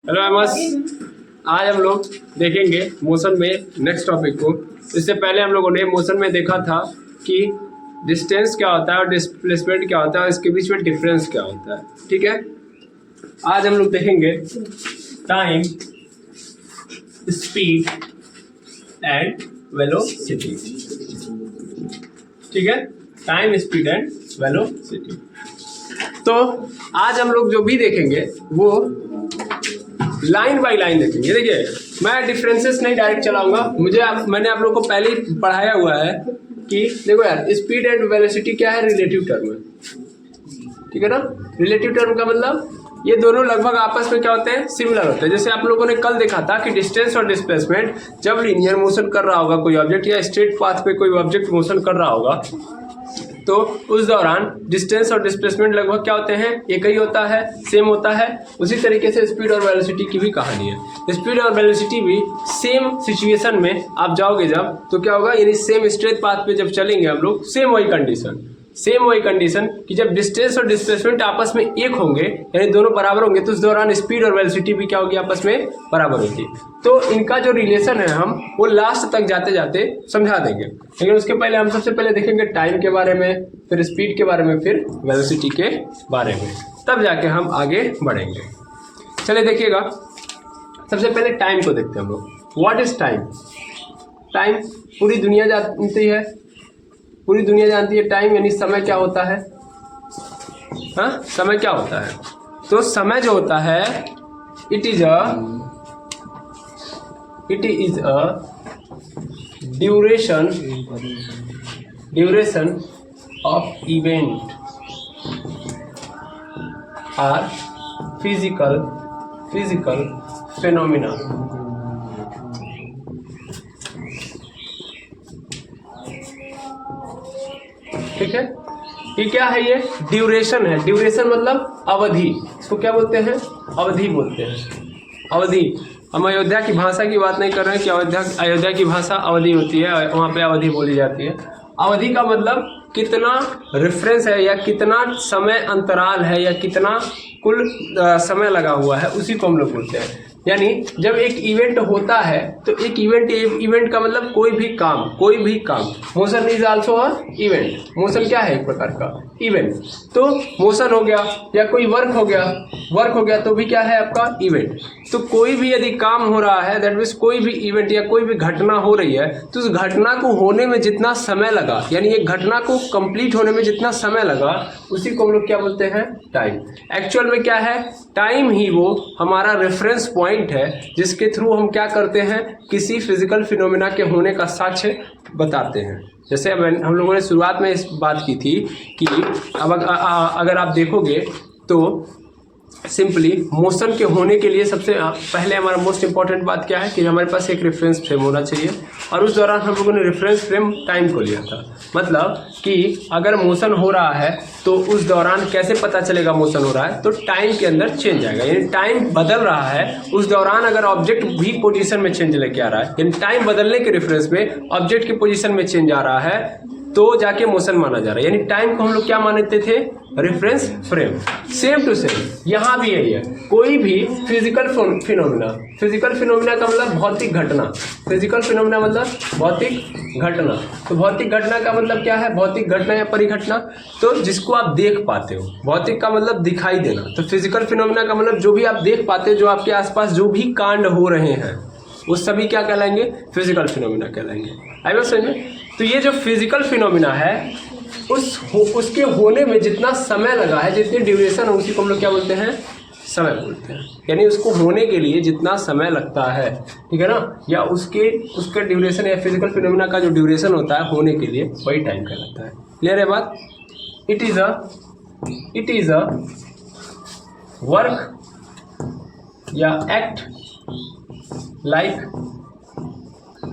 Hello AIIMS, आज हम लोग देखेंगे मोशन में नेक्स्ट टॉपिक को। इससे पहले हम लोगों ने मोशन में देखा था कि डिस्टेंस क्या होता है और डिस्प्लेसमेंट क्या होता है और इसके बीच में डिफरेंस क्या होता है। ठीक है, आज हम लोग देखेंगे टाइम, स्पीड एंड वेलोसिटी। ठीक है, टाइम, स्पीड एंड वेलोसिटी। तो आज हम लोग जो भी देखेंगे वो लाइन बाय लाइन देखेंगे। देखिए, मैं डिफरेंसेस नहीं डायरेक्ट चलाऊंगा, मैंने आप लोग को पहले ही पढ़ाया हुआ है कि देखो यार, स्पीड एंड वेलोसिटी क्या है, रिलेटिव टर्म है। ठीक है ना, रिलेटिव टर्म का मतलब ये दोनों लगभग आपस में क्या होते हैं, सिमिलर होते हैं। जैसे आप लोगों ने कल देखा था कि डिस्टेंस और डिस्प्लेसमेंट जब लीनियर मोशन कर रहा होगा कोई ऑब्जेक्ट या स्ट्रेट पाथ पे कोई ऑब्जेक्ट मोशन कर रहा होगा तो उस दौरान डिस्टेंस और डिस्प्लेसमेंट लगभग क्या होते हैं, एक ही होता है, सेम होता है। उसी तरीके से स्पीड और वेलोसिटी की भी कहानी है। स्पीड और वेलोसिटी भी सेम सिचुएशन में आप जाओगे जब, तो क्या होगा, यानी सेम स्ट्रेट पाथ पे जब चलेंगे हम लोग, सेम वही कंडीशन कि जब डिस्टेंस और डिस्प्लेसमेंट आपस में एक होंगे, यानी दोनों बराबर होंगे, तो उस दौरान स्पीड और वेलोसिटी भी क्या होगी, आपस में बराबर होगी। तो इनका जो रिलेशन है हम वो लास्ट तक जाते जाते समझा देंगे, लेकिन उसके पहले हम सबसे पहले देखेंगे टाइम के बारे में, फिर स्पीड के बारे में, फिर वेलोसिटी के बारे में, तब जाके हम आगे बढ़ेंगे। चलिए देखिएगा, सबसे पहले टाइम को देखते हैं हम लोग। What is time? टाइम पूरी दुनिया जानती है टाइम यानी समय क्या होता है। हाँ, समय क्या होता है? तो समय जो होता है, it is a duration of event or physical phenomena. ठीक है, ये क्या है, ये ड्यूरेशन है। ड्यूरेशन मतलब अवधि, इसको क्या बोलते हैं, अवधि बोलते हैं। अवधि, हम अयोध्या की भाषा की बात नहीं कर रहे हैं कि अयोध्या की भाषा अवधि होती है, वहाँ पे अवधि बोली जाती है। अवधि का मतलब कितना रेफरेंस है या कितना समय अंतराल है या कितना कुल समय लगा हुआ है, उसी को हम लोग बोलते हैं। यानी जब एक इवेंट होता है तो एक इवेंट का मतलब कोई भी काम। Motion is also a event. Motion क्या है, एक प्रकार का इवेंट। तो मोशन हो गया या कोई वर्क हो गया तो भी क्या है, आपका इवेंट। तो कोई भी यदि काम हो रहा है, दैट मीन्स कोई भी इवेंट या कोई भी घटना हो रही है, तो उस घटना को होने में जितना समय लगा, यानी एक घटना को कंप्लीट होने में जितना समय लगा, उसी को हम लोग क्या बोलते हैं, टाइम। एक्चुअल में क्या है, टाइम ही वो हमारा रेफरेंस पॉइंट है जिसके थ्रू हम क्या करते हैं, किसी फिजिकल फिनोमेना के होने का साक्ष्य बताते हैं। जैसे हम लोगों ने शुरुआत में इस बात की थी कि अब अगर आप देखोगे तो सिंपली मोशन के होने के लिए सबसे पहले हमारा मोस्ट इंपॉर्टेंट बात क्या है कि हमारे पास एक रेफरेंस फ्रेम होना चाहिए। और उस दौरान हम लोगों ने रेफरेंस फ्रेम टाइम को लिया था। मतलब कि अगर मोशन हो रहा है तो उस दौरान कैसे पता चलेगा मोशन हो रहा है, तो टाइम के अंदर चेंज आएगा, यानी टाइम बदल रहा है। उस दौरान अगर ऑब्जेक्ट भी पोजीशन में चेंज लेके आ रहा है, यानी टाइम बदलने के रेफरेंस में ऑब्जेक्ट की पोजीशन में चेंज आ रहा है, तो जाके मोशन माना जा रहा है। यानी टाइम को हम लोग क्या मानते थे, reference frame. Same to same यहाँ भी यही है। कोई भी फिजिकल फिनोमिना का मतलब भौतिक घटना। फिजिकल फिनोमिना मतलब भौतिक घटना। तो भौतिक घटना का मतलब क्या है, भौतिक घटना या परिघटना, तो जिसको आप देख पाते हो। भौतिक का मतलब दिखाई देना, तो फिजिकल फिनोमिना का मतलब जो भी आप देख पाते हो, जो आपके आसपास जो भी कांड हो रहे हैं, वो सभी क्या कहलाएंगे, फिजिकल फिनोमिना कहलाएंगे। आई बात समझ में? तो ये जो फिजिकल फिनोमिना है, उसके होने में जितना समय लगा है, जितनी ड्यूरेशन है, उसी को हम लोग क्या बोलते हैं, समय बोलते हैं। यानी उसको होने के लिए जितना समय लगता है, ठीक है ना, या उसका ड्यूरेशन या फिजिकल फिनोमिना का जो ड्यूरेशन होता है होने के लिए, वही टाइम कहलाता है। क्लियर है बात? इट इज अ वर्क या act like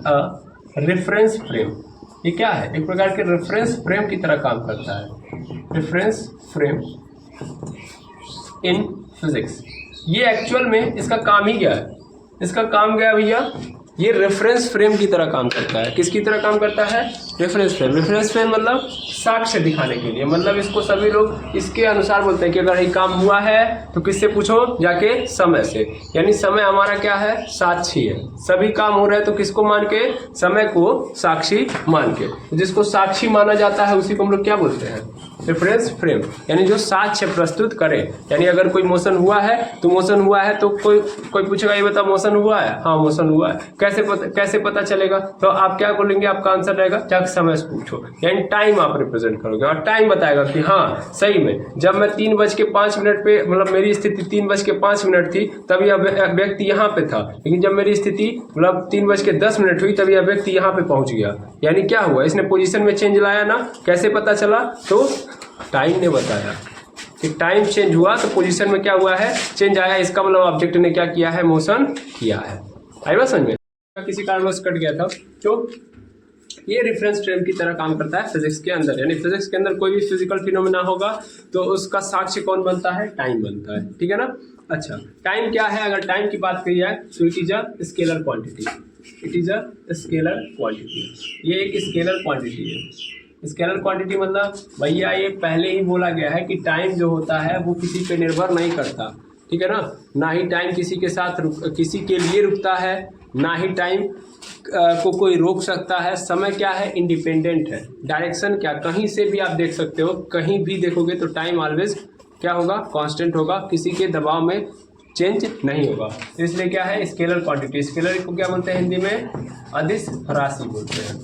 a reference frame. ये क्या है, एक प्रकार के रेफरेंस फ्रेम की तरह काम करता है। Reference frame in physics. ये एक्चुअल में इसका काम ही क्या है, इसका काम क्या है भैया, ये रेफरेंस फ्रेम की तरह काम करता है। किसकी तरह काम करता है? Reference frame. रेफरेंस फ्रेम मतलब साक्ष्य दिखाने के लिए, मतलब इसको सभी लोग इसके अनुसार बोलते हैं कि अगर ये काम हुआ है तो किससे पूछो? जाके समय से। यानी समय हमारा क्या है? साक्षी है। सभी काम हो रहे हैं तो किसको मान के? समय को साक्षी मान के। जिसको साक्षी माना जाता है उसी को हम लोग क्या बोलते हैं? Reference frame. यानी जो साक्ष्य प्रस्तुत करे। यानी अगर कोई मोशन हुआ है तो मोशन हुआ है तो कोई पूछेगा ये बता मोशन हुआ है? हाँ मोशन हुआ है। कैसे पता चलेगा? तो आप क्या बोलेंगे? आपका आंसर रहेगा जाके समय से पूछो। यानी टाइम आप रिप्रेजेंट करोगे और टाइम बताएगा कि हाँ सही में जब मैं 3:05 पे, मतलब मेरी स्थिति 3:05 थी तब यह व्यक्ति यहाँ पे था, लेकिन जब मेरी स्थिति मतलब 3:10 हुई तब यह व्यक्ति यहाँ पे पहुंच गया। यानी क्या हुआ? इसने पोजीशन में चेंज लाया ना। कैसे पता चला? तो टाइम ने बताया कि टाइम चेंज हुआ तो पोजीशन में क्या हुआ है? चेंज आया। इसका मतलब ऑब्जेक्ट ने क्या किया है? मोशन किया है। आई बात समझ में? किसी कारणवश कट गया था। तो ये रेफरेंस फ्रेम की तरह काम करता है फिजिक्स के अंदर। यानी फिजिक्स के अंदर कोई भी फिजिकल फिनोमेना होगा तो उसका साक्ष्य कौन बनता है? टाइम बनता है। ठीक है ना? अच्छा, टाइम क्या है? अगर टाइम की बात करी जाए तो it is a scalar quantity. It is a scalar quantity. ये एक स्केलर क्वांटिटी है। स्केलर क्वांटिटी मतलब भैया ये पहले ही बोला गया है कि टाइम जो होता है वो किसी पे निर्भर नहीं करता। ठीक है ना ही टाइम किसी के साथ किसी के लिए रुकता है, ना ही टाइम को कोई रोक सकता है। समय क्या है? इंडिपेंडेंट है। डायरेक्शन क्या? कहीं से भी आप देख सकते हो, कहीं भी देखोगे तो टाइम ऑलवेज क्या होगा? कांस्टेंट होगा, किसी के दबाव में चेंज नहीं होगा। तो इसलिए क्या है? Scalar quantity. स्केलर को क्या बोलते हैं हिंदी में? अदिश राशि बोलते हैं।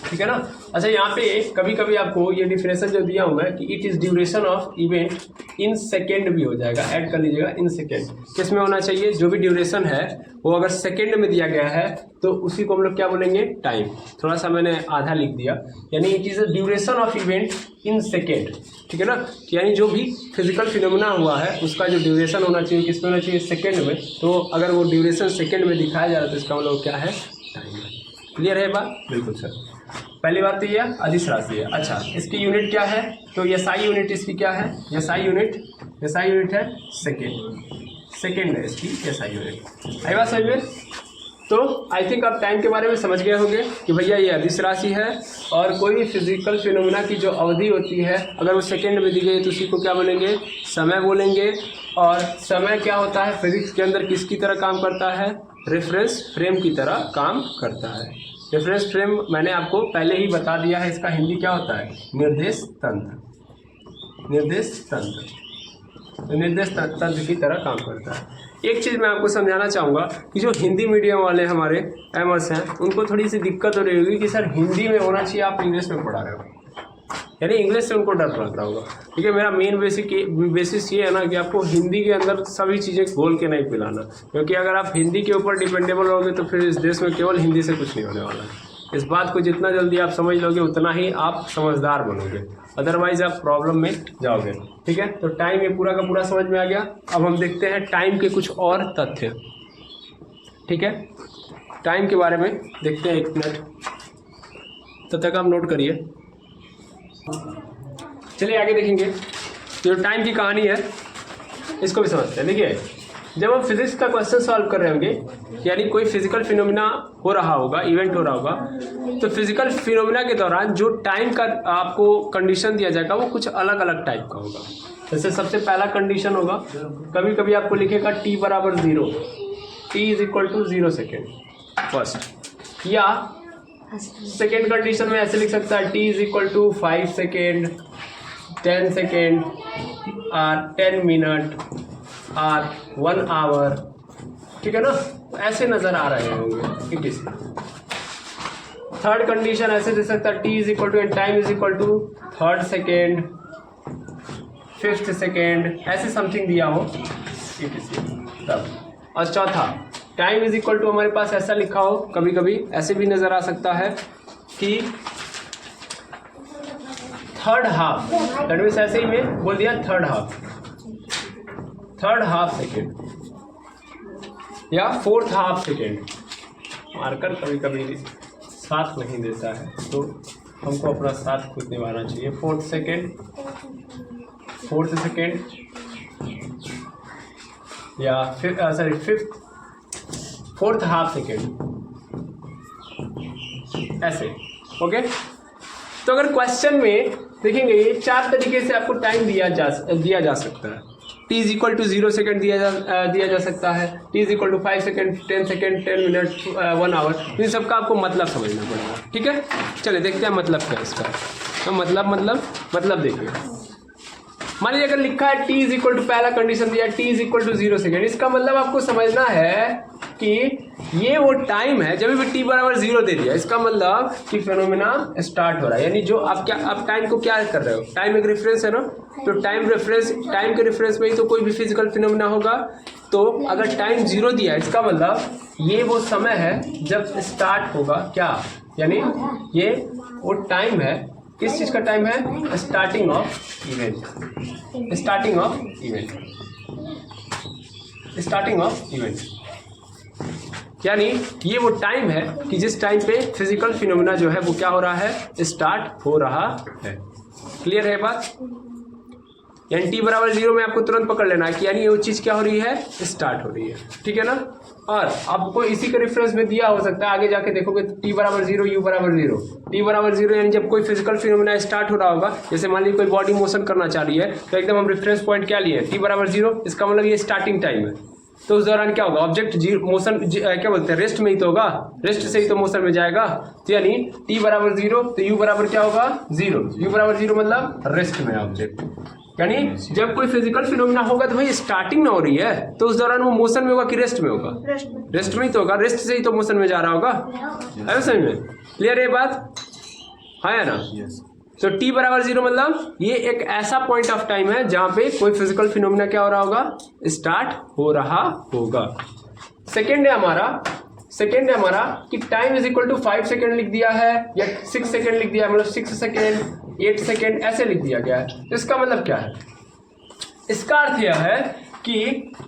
ठीक है ना? अच्छा, यहाँ पे कभी कभी आपको ये डिफिनेशन जो दिया हूँ मैं कि it is duration of event in second भी हो जाएगा, ऐड कर लीजिएगा इन सेकेंड। किस में होना चाहिए? जो भी ड्यूरेशन है वो अगर सेकेंड में दिया गया है तो उसी को हम लोग क्या बोलेंगे? टाइम। थोड़ा सा मैंने आधा लिख दिया। यानी it is a duration of event in second. ठीक है ना? यानी जो भी फिजिकल फिनोमेना हुआ है उसका जो ड्यूरेशन होना चाहिए किस में होना चाहिए? सेकेंड में। तो अगर वो ड्यूरेशन सेकेंड में दिखाया जा रहा है तो इसका मतलब क्या है? टाइम है। क्लियर है बात? बिल्कुल सर। पहली बात तो ये अदिश राशि है। अच्छा, इसकी यूनिट क्या है? तो एसआई यूनिट इसकी क्या है? एसआई यूनिट है सेकेंड है इसकी एसआई यूनिट। आई बात समझ में? तो आई थिंक आप टाइम के बारे में समझ गए होंगे कि भैया ये अदिश राशि है और कोई भी फिजिकल फिनोमेना की जो अवधि होती है अगर वो सेकेंड में दी गई तो उसी को क्या बोलेंगे? समय बोलेंगे। और समय क्या होता है फिजिक्स के अंदर? किसकी तरह काम करता है? रेफरेंस फ्रेम की तरह काम करता है। रेफरेंस फ्रेम मैंने आपको पहले ही बता दिया है, इसका हिंदी क्या होता है? निर्देश तंत्र। निर्देश तंत्र। निर्देश तंत्र की तरह काम करता है। एक चीज़ मैं आपको समझाना चाहूँगा कि जो हिंदी मीडियम वाले हमारे एमर्स हैं उनको थोड़ी सी दिक्कत हो रही होगी कि सर हिंदी में होना चाहिए, आप इंग्लिश में पढ़ा रहे हो। यानी इंग्लिश से उनको डर लगता होगा। ठीक है, मेरा मेन बेसिस ये है ना कि आपको हिंदी के अंदर सभी चीज़ें खोल के नहीं पिलाना, क्योंकि अगर आप हिंदी के ऊपर डिपेंडेबल रहोगे तो फिर इस देश में केवल हिंदी से कुछ नहीं होने वाला है। इस बात को जितना जल्दी आप समझ लोगे उतना ही आप समझदार बनोगे, अदरवाइज आप प्रॉब्लम में जाओगे। ठीक है, तो टाइम ये पूरा का पूरा समझ में आ गया। अब हम देखते हैं टाइम के कुछ और तथ्य। ठीक है, टाइम के बारे में देखते हैं। 1 मिनट तब तक आप नोट करिए। चलिए आगे देखेंगे। जो टाइम की कहानी है इसको भी समझते हैं। देखिए, जब हम फिजिक्स का क्वेश्चन सॉल्व कर रहे होंगे, यानी कोई फिजिकल फिनोमिना हो रहा होगा, इवेंट हो रहा होगा, तो फिजिकल फिनोमिना के दौरान जो टाइम का आपको कंडीशन दिया जाएगा वो कुछ अलग अलग टाइप का होगा। जैसे सबसे पहला कंडीशन होगा, कभी कभी आपको लिखेगा t बराबर 0, t is equal to 0 second first, या सेकेंड कंडीशन में ऐसे लिख सकता है t is equal to 5 second, 10 second, और 10 मिनट, और 1 आवर। ठीक है ना, ऐसे नजर आ रहे होंगे। इट इज थर्ड कंडीशन ऐसे दे सकता है, t is equal to and time is equal to 3rd second, 5th second, ऐसे समथिंग दिया हो। इट इज तब। और चौथा, टाइम इज इक्वल टू हमारे पास ऐसा लिखा हो, कभी कभी ऐसे भी नजर आ सकता है कि 3rd हाफ, दैट मीन्स ऐसे ही में बोल दिया 3rd हाफ सेकेंड या 4th हाफ सेकेंड। मार्कर कभी कभी साथ नहीं देता है तो हमको अपना साथ खुद निभाना चाहिए। 4th सेकेंड या 5th 4th हाफ सेकेंड, ऐसे। ओके, तो अगर क्वेश्चन में देखेंगे ये 4 तरीके से आपको टाइम दिया जा सकता है। t is equal to 0 second दिया जा सकता है, t is equal to 5 second, 10 second, 10 minute, 1 hour. इन सबका आपको मतलब समझना पड़ेगा। ठीक है, चलिए देखते हैं मतलब क्या है इसका। तो मतलब देखिए, मान लीजिए अगर लिखा है t इज इक्वल टू, पहला कंडीशन दिया t is equal to 0 second, इसका मतलब आपको समझना है कि ये वो टाइम है जब भी t बराबर 0 दे दिया, इसका मतलब कि फेनोमेना स्टार्ट हो रहा है। यानी जो आप टाइम को क्या कर रहे हो, टाइम एक रेफरेंस है ना, तो टाइम के रेफरेंस में ही तो कोई भी फिजिकल फिनोमेना होगा। तो अगर टाइम 0 दिया है, इसका मतलब ये वो समय है जब स्टार्ट होगा क्या, यानी ये वो टाइम है, किस चीज का टाइम है, स्टार्टिंग ऑफ इवेंट। यानी ये वो टाइम है कि जिस टाइम पे फिजिकल फिनोमेना जो है वो क्या हो रहा है, स्टार्ट हो रहा है। क्लियर है बात? यानी t बराबर 0 में आपको तुरंत पकड़ लेना है कि यानी ये वो चीज़ क्या हो रही है, स्टार्ट हो रही है। ठीक है ना, और आपको इसी के रेफरेंस में दिया हो सकता है, आगे जाके देखोगे t बराबर 0, u बराबर 0। t बराबर 0 यानी जब कोई फिजिकल फिनोमेना स्टार्ट हो रहा होगा, जैसे मान लीजिए कोई बॉडी मोशन करना चाह रही है, तो एकदम हम रेफरेंस पॉइंट क्या लिए, t बराबर 0, इसका मतलब ये स्टार्टिंग टाइम है। तो उस दौरान क्या होगा, ऑब्जेक्ट मोशन क्या बोलते हैं, रेस्ट में ही तो होगा, रेस्ट से ही तो मोशन में जाएगा। तो यानी t बराबर 0 तो u बराबर क्या होगा, 0। u बराबर 0 मतलब रेस्ट में ऑब्जेक्ट। यानी जब कोई फिजिकल फिनोमेना होगा तो भाई स्टार्टिंग ना हो रही है, तो उस दौरान वो मोशन में होगा कि रेस्ट में होगा, रेस्ट में ही तो होगा, रेस्ट से ही तो मोशन में जा रहा होगा। है समझ में? क्लियर है बात? है ना? तो t बराबर 0 मतलब ये एक ऐसा पॉइंट ऑफ टाइम है जहां पे कोई फिजिकल फिनोमेना क्या हो रहा होगा, स्टार्ट हो रहा होगा। सेकेंड है हमारा कि time is equal to 5 second लिख दिया है या 6 सेकेंड लिख दिया है, मतलब 6 सेकेंड, 8 सेकेंड ऐसे लिख दिया गया है। तो इसका मतलब क्या है, इसका अर्थ यह है कि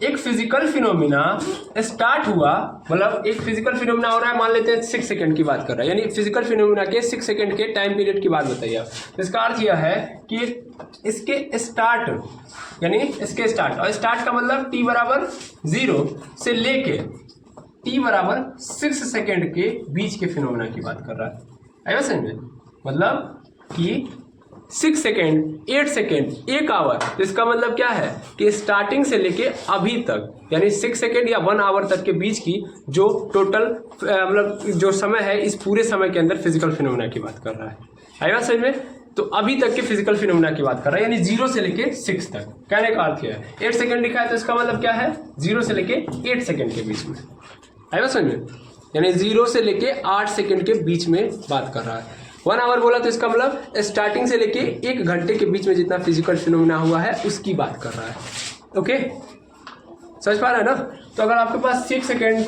एक फिजिकल फिनोमिना स्टार्ट हुआ, मतलब एक फिजिकल फिनोमिना हो रहा है, मान लेते हैं 6 सेकंड की बात कर रहा है, यानी फिजिकल फिनोमिना के 6 सेकंड के टाइम पीरियड की बात बताइए। तो इसका अर्थ यह है कि इसके स्टार्ट, यानी इसके स्टार्ट, और स्टार्ट का मतलब t बराबर 0 से लेके t बराबर 6 सेकंड के बीच के फिनोमिना की बात कर रहा है। आया समझ में? मतलब कि 6 सेकेंड, 8 सेकेंड, 1 आवर, तो इसका मतलब क्या है कि स्टार्टिंग से लेके अभी तक, यानी 6 सेकेंड या 1 आवर तक के बीच की जो टोटल मतलब जो समय है, इस पूरे समय के अंदर फिजिकल फिनोमेना की बात कर रहा है। आएगा समझ में? तो अभी तक के फिजिकल फिनोमेना की बात कर रहा है, यानी 0 से लेके 6 तक। कहने का अर्थ है 8 सेकेंड लिखा है तो इसका मतलब क्या है, 0 से लेके 8 सेकेंड के बीच में। आएगा समझ में? यानी 0 से लेके 8 सेकेंड के बीच में बात कर रहा है। 1 आवर बोला तो इसका मतलब स्टार्टिंग से लेके 1 घंटे के बीच में जितना फिजिकल फिनोमेना हुआ है उसकी बात कर रहा है। ओके, समझ पा रहे हैं ना? तो अगर आपके पास 6 सेकेंड,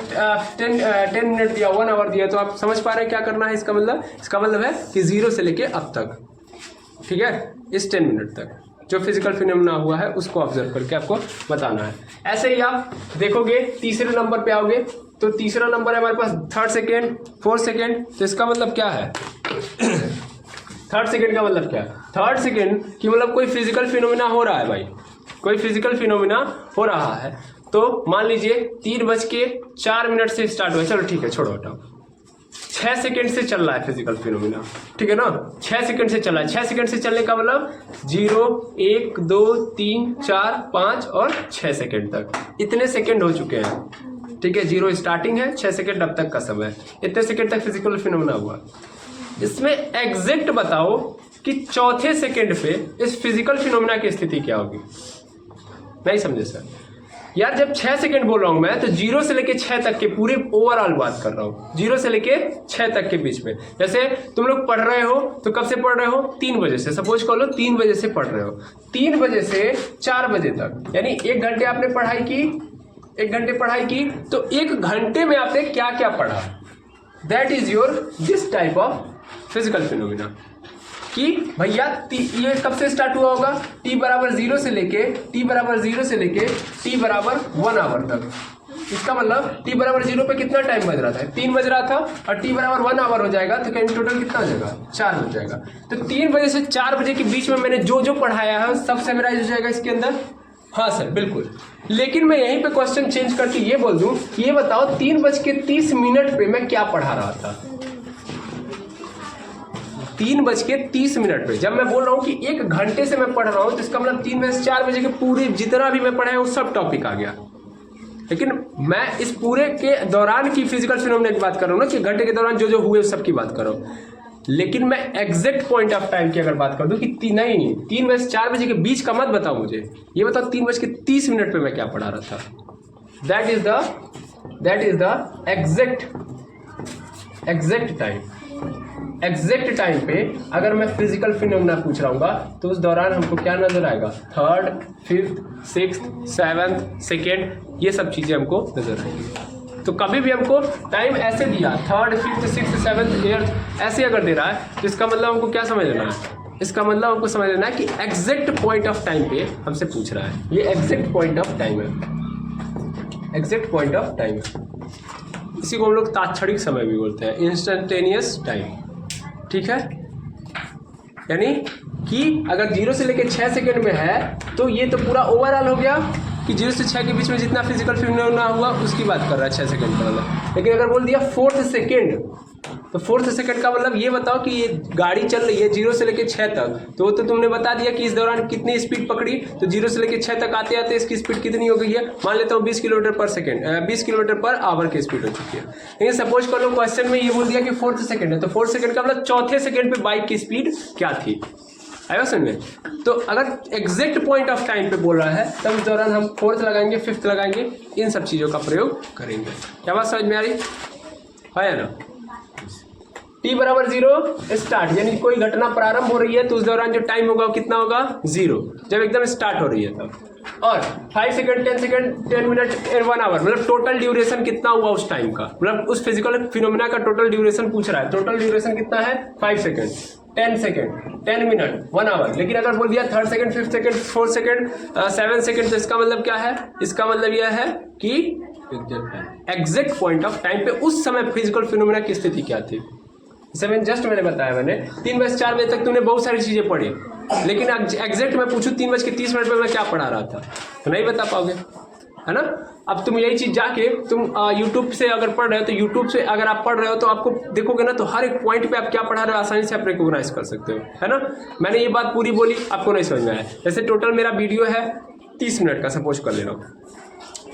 10 मिनट दिया, 1 आवर दिया, तो आप समझ पा रहे हैं क्या करना है। इसका मतलब है कि 0 से लेके अब तक, ठीक है, इस 10 मिनट तक जो फिजिकल फिनोमेना हुआ है उसको ऑब्जर्व करके आपको बताना है। ऐसे ही आप देखोगे, तीसरे नंबर पे आओगे तो तीसरा नंबर है हमारे पास 3rd सेकेंड, 4th सेकेंड। तो इसका मतलब क्या है 3rd सेकेंड का मतलब क्या है, 3rd सेकेंड की मतलब कोई फिजिकल फिनोमेना हो रहा है भाई, कोई फिजिकल फिनोमेना हो रहा है। तो मान लीजिए 3:04 से स्टार्ट हुआ, चलो ठीक है, छोड़ो हटाओ, 6 सेकेंड से चल रहा है फिजिकल फिनोमेना, ठीक है ना, 6 सेकेंड से चल रहा है। 6 सेकेंड से चलने का मतलब 0, 1, 2, 3, 4, 5 और 6 सेकेंड तक, इतने सेकेंड हो चुके हैं। ठीक है, 0 स्टार्टिंग है, 6 सेकेंड अब तक का समय, इतने सेकेंड तक फिजिकल फिनोमेना हुआ। इसमें एग्जैक्ट बताओ कि 4थे सेकेंड पे इस फिजिकल फिनोमेना की स्थिति क्या होगी। नहीं समझे सर? यार जब 6 सेकेंड बोल रहा हूं मैं, तो 0 से लेके 6 तक के पूरे ओवरऑल बात कर रहा हूं, 0 से लेके 6 तक के बीच में। जैसे तुम लोग पढ़ रहे हो तो कब से पढ़ रहे हो, 3 बजे से, सपोज कर लो 3 बजे से पढ़ रहे हो, 3 बजे से 4 बजे तक, यानी 1 घंटे आपने पढ़ाई की, 1 घंटे पढ़ाई की, तो 1 घंटे में आपने क्या क्या पढ़ा, that is your this type of physical phenomena. कि भैया ये कब से स्टार्ट हुआ होगा, t बराबर 0 से लेके t बराबर 1 आवर तक। इसका मतलब t बराबर 0 पे कितना टाइम बज रहा था, 3 बज रहा था, और t बराबर 1 आवर हो जाएगा तो कहीं टोटल कितना हो जाएगा, 4 हो जाएगा। तो 3 बजे से 4 बजे के बीच में मैंने जो जो पढ़ाया है सब समराइज हो जाएगा इसके अंदर। हाँ सर बिल्कुल, लेकिन मैं यहीं पे क्वेश्चन चेंज करके ये बोल दूं कि ये बताओ 3:30 पे मैं क्या पढ़ा रहा था। 3:30 पे जब मैं बोल रहा हूँ कि 1 घंटे से मैं पढ़ रहा हूँ तो इसका मतलब 3 बजे से 4 बजे के पूरे जितना भी मैं पढ़ा वो सब टॉपिक आ गया। लेकिन मैं इस पूरे के दौरान की फिजिकल फिनोमेना की बात कर रहा हूँ ना, कि घंटे के दौरान जो जो हुए सबकी बात कर रहा हूँ। लेकिन मैं एग्जैक्ट पॉइंट ऑफ टाइम की अगर बात कर दूं कि नहीं 3 बजे से 4 बजे के बीच का मत बताओ मुझे, ये बताओ 3:30 पे मैं क्या पढ़ा रहा था। That is the exact time. Exact time पे अगर मैं फिजिकल फिनोमेना पूछ रहा हूँ तो उस दौरान हमको क्या नजर आएगा, 3rd, 5th, 6th, 7th, 2nd, ये सब चीजें हमको नजर आएंगी। तो कभी भी हमको टाइम ऐसे दिया 3rd, 5th, 6th, 7th, 8th ऐसे अगर दे रहा है तो इसका मतलब हमको क्या समझ लेना है, इसका मतलब हमको समझ लेना है कि एग्जैक्ट पॉइंट ऑफ टाइम पे हमसे पूछ रहा है। ये एग्जैक्ट पॉइंट ऑफ टाइम है, एग्जैक्ट पॉइंट ऑफ टाइम। इसी को हम लोग तात्क्षणिक समय भी बोलते हैं, इंस्टेंटेनियस टाइम। ठीक है, यानी कि अगर 0 से लेकर 6 सेकेंड में है तो ये तो पूरा ओवरऑल हो गया कि 0 से 6 के बीच में जितना फिजिकल फिनोमेना हुआ उसकी बात कर रहा है 6 सेकेंड का मतलब। लेकिन अगर बोल दिया 4th सेकेंड, तो 4th सेकेंड का मतलब ये बताओ कि ये गाड़ी चल रही है 0 से लेकर 6 तक, तो तुमने बता दिया कि इस दौरान कितनी स्पीड पकड़ी, तो 0 से लेकर 6 तक आते आते इसकी स्पीड कितनी हो गई है, मान लेता हूँ 20 किलोमीटर पर सेकेंड, 20 किलोमीटर पर आवर की स्पीड हो चुकी है। लेकिन सपोज कर लो क्वेश्चन में ये बोल दिया कि 4th सेकेंड है, तो 4th सेकेंड का मतलब चौथे सेकेंड पे बाइक की स्पीड क्या थी, आया समझ में। तो अगर एग्जैक्ट पॉइंट ऑफ टाइम पे बोल रहा है तब इस दौरान हम 4th लगाएंगे, 5th लगाएंगे, इन सब चीज़ों का प्रयोग करेंगे। क्या बात समझ में आ रही है ना। t बराबर 0 स्टार्ट, यानी कोई घटना प्रारंभ हो रही है तो उस दौरान जो टाइम होगा वो कितना होगा 0, जब एकदम स्टार्ट हो रही है तब। और 5 सेकंड, 10 सेकंड, 10 मिनट, 1 आवर, मतलब टोटल ड्यूरेशन कितना हुआ उस टाइम का, मतलब उस फिजिकल फिनोमेना का टोटल ड्यूरेशन पूछ रहा है। टोटल ड्यूरेशन कितना है 5 सेकंड, 10 सेकंड, 10 मिनट, 1 आवर। लेकिन अगर बोल दिया 3rd second, 5th second, 4th second, 7th second, तो इसका मतलब क्या है, इसका मतलब यह है कि एग्जैक्ट पॉइंट ऑफ टाइम पे उस समय फिजिकल फिनोमेना की स्थिति क्या थी। जैसे मैंने बताया, मैंने 3 बजे से 4 बजे तक तूने बहुत सारी चीजें पढ़ी, लेकिन एग्जैक्ट मैं पूछूं 3:30 पे मैं क्या पढ़ा रहा था तो नहीं बता पाओगे, है ना। अब तुम यही चीज जाके तुम यूट्यूब से अगर पढ़ रहे हो तो यूट्यूब से अगर आप पढ़ रहे हो तो आपको देखोगे ना तो हर एक पॉइंट पे आप क्या पढ़ा रहे हो आसानी से आप रिकॉग्नाइज कर सकते हो, है ना। मैंने ये बात पूरी बोली, आपको नहीं समझ में आया। जैसे टोटल मेरा वीडियो है 30 मिनट का, सपोज कर ले रहा हूँ,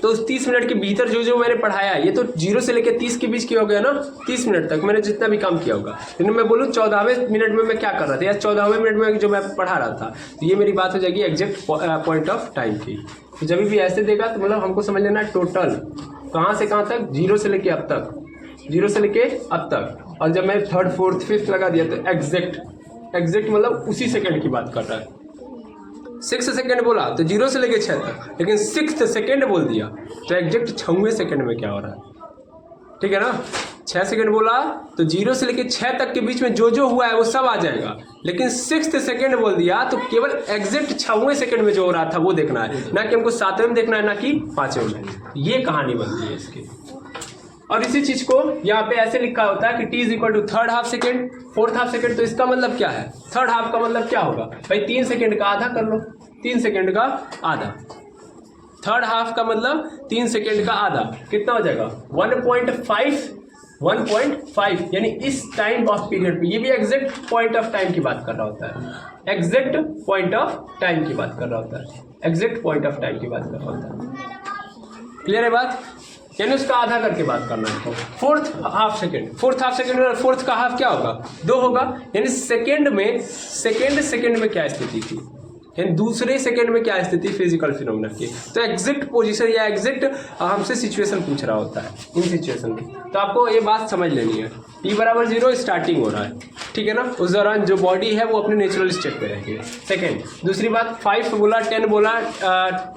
तो उस 30 मिनट के भीतर जो जो मैंने पढ़ाया ये तो 0 से लेकर 30 के बीच की हो गया ना, 30 मिनट तक मैंने जितना भी काम किया होगा। लेकिन मैं बोलूँ 14वें मिनट में मैं क्या कर रहा था या 14वें मिनट में जो मैं पढ़ा रहा था, तो ये मेरी बात हो जाएगी एग्जैक्ट पॉइंट ऑफ टाइम की। तो जब भी ऐसे देगा तो मतलब हमको समझ लेना टोटल कहाँ से कहाँ तक, 0 से लेके अब तक, 0 से लेके अब तक। और जब मैं 3rd, 4th, 5th लगा दिया तो एग्जैक्ट मतलब उसी सेकेंड की बात कर रहा है। 6 सेकेंड बोला तो 0 से लेके 6 तक, लेकिन 6th सेकेंड बोल दिया तो एग्जैक्ट 6वें सेकेंड में क्या हो रहा है, ठीक है ना। 6 सेकेंड बोला तो 0 से लेके 6 तक के बीच में जो जो हुआ है वो सब आ जाएगा, लेकिन 6th सेकेंड बोल दिया तो केवल एग्जैक्ट 6वें सेकेंड में जो हो रहा था वो देखना है, ना कि हमको 7वें में देखना है, ना कि 5वें में। ये कहानी बनती है इसकी। और इसी चीज को यहाँ पे ऐसे लिखा होता है कि t is equal to 3rd half second, 4th half second. तो इसका मतलब क्या है, 3rd हाफ का मतलब क्या होगा भाई, 3 सेकेंड का आधा कर लो, 3 सेकेंड का आधा। 3rd हाफ का मतलब 3 सेकेंड का आधा कितना हो जाएगा 1.5, यानी इस टाइम ऑफ पीरियड पे। ये भी एग्जैक्ट पॉइंट ऑफ टाइम की बात कर रहा होता है, एग्जैक्ट पॉइंट ऑफ टाइम की बात कर रहा होता है, एग्जैक्ट पॉइंट ऑफ टाइम की बात कर रहा होता है। क्लियर है बात, यानी उसका आधा करके बात करना है। 4th हाफ सेकेंड और 4th का हाफ क्या होगा 2 होगा, यानी सेकेंड में क्या स्थिति थी, यानी दूसरे सेकेंड में क्या स्थिति फिजिकल फिनोमेना की। तो एग्जैक्ट पोजीशन या एग्जैक्ट हमसे सिचुएशन पूछ रहा होता है इन सिचुएशन की। तो आपको ये बात समझ लेनी है, t बराबर 0 स्टार्टिंग हो रहा है, ठीक है ना। उस दौरान जो बॉडी है वो अपने नेचुरल स्टेट पे रहेगी। सेकेंड, दूसरी बात 5 बोला, 10 बोला,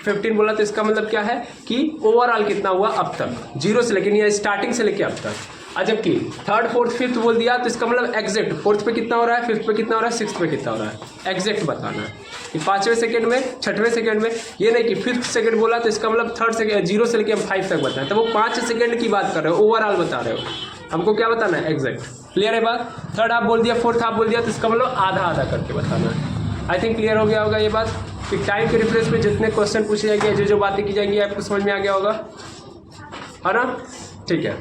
15 बोला, तो इसका मतलब क्या है कि ओवरऑल कितना हुआ अब तक, 0 से लेकिन या स्टार्टिंग से लेके अब तक। जबकि 3rd, 4th, 5th बोल दिया तो इसका मतलब एग्जैक्ट 4th पे कितना हो रहा है, 5th पे कितना हो रहा है, 6th पे कितना हो रहा है, एग्जैक्ट बताना है कि 5वें सेकंड में, 6वें सेकंड में। ये नहीं कि 5th सेकंड बोला तो इसका मतलब 3rd सेकंड 0 से लेके हम 5 तक बताएं, तो वो 5 सेकंड की बात कर रहे हो, ओवरऑल बता रहे हो। हमको क्या बताना है, एग्जैक्ट। क्लियर है बात। 3rd हाफ बोल दिया, 4th हाफ बोल दिया, तो इसका मतलब आधा आधा करके बताना है। आई थिंक क्लियर हो गया होगा ये बात। कि टाइम के रेफरेंस में जितने क्वेश्चन पूछे जाएंगे, जो बातें की जाएंगी आपको समझ में आ गया होगा, है ना? ठीक है,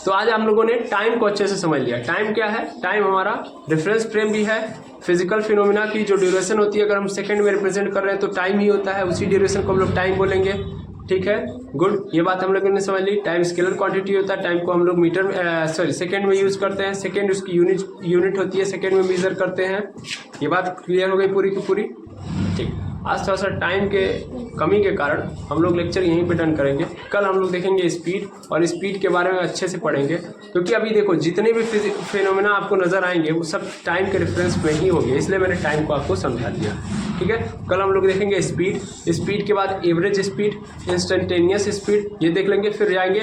तो आज हम लोगों ने टाइम को अच्छे से समझ लिया। टाइम क्या है? टाइम हमारा रेफरेंस फ्रेम भी है। फिजिकल फिनोमिना की जो ड्यूरेशन होती है, अगर हम सेकंड में रिप्रेजेंट कर रहे हैं तो टाइम ही होता है, उसी ड्यूरेशन को हम लोग टाइम बोलेंगे। ठीक है, गुड, ये बात हम लोगों ने समझ ली। टाइम स्केलर क्वांटिटी होता है, टाइम को हम लोग सेकंड में यूज करते हैं, सेकंड उसकी यूनिट होती है, सेकंड में मेजर करते हैं। ये बात क्लियर हो गई पूरी की पूरी? ठीक, आज थोड़ा सा टाइम के कमी के कारण हम लोग लेक्चर यहीं पे डन करेंगे। कल हम लोग देखेंगे स्पीड, और स्पीड के बारे में अच्छे से पढ़ेंगे, क्योंकि अभी देखो जितने भी फिनोमेना आपको नजर आएंगे वो सब टाइम के रेफरेंस में ही होंगे, इसलिए मैंने टाइम को आपको समझा दिया। ठीक है, कल हम लोग देखेंगे स्पीड, स्पीड के बाद एवरेज स्पीड, इंस्टेंटेनियस स्पीड, ये देख लेंगे। फिर जाएंगे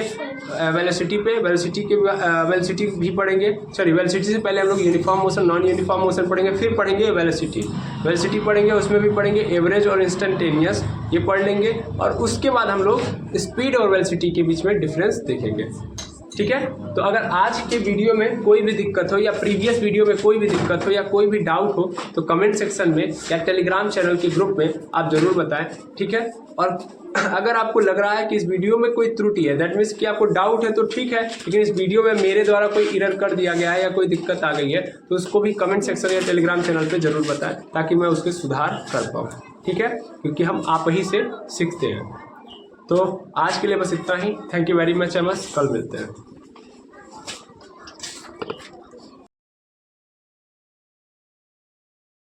वेलोसिटी पे, वेलोसिटी भी पढ़ेंगे। सॉरी, वेलोसिटी से पहले हम लोग uniform motion, non uniform motion पढ़ेंगे, फिर पढ़ेंगे वेलोसिटी पढ़ेंगे, उसमें भी पढ़ेंगे एवरेज और इंस्टेंटेनियस, ये पढ़ लेंगे। और उसके बाद हम लोग स्पीड और वेलोसिटी के बीच में डिफरेंस देखेंगे। ठीक है, तो अगर आज के वीडियो में कोई भी दिक्कत हो, या प्रीवियस वीडियो में कोई भी दिक्कत हो, या कोई भी डाउट हो, तो कमेंट सेक्शन में या टेलीग्राम चैनल के ग्रुप में आप जरूर बताएं। ठीक है, और अगर आपको लग रहा है कि इस वीडियो में कोई त्रुटि है, दैट मीन्स कि आपको डाउट है, तो ठीक है, लेकिन इस वीडियो में मेरे द्वारा कोई एरर कर दिया गया है या कोई दिक्कत आ गई है, तो उसको भी कमेंट सेक्शन या टेलीग्राम चैनल पे जरूर बताएं, ताकि मैं उसके सुधार कर पाऊँ। ठीक है, क्योंकि हम आप ही से सीखते हैं। तो आज के लिए बस इतना ही। Thank you very much MS, कल मिलते हैं।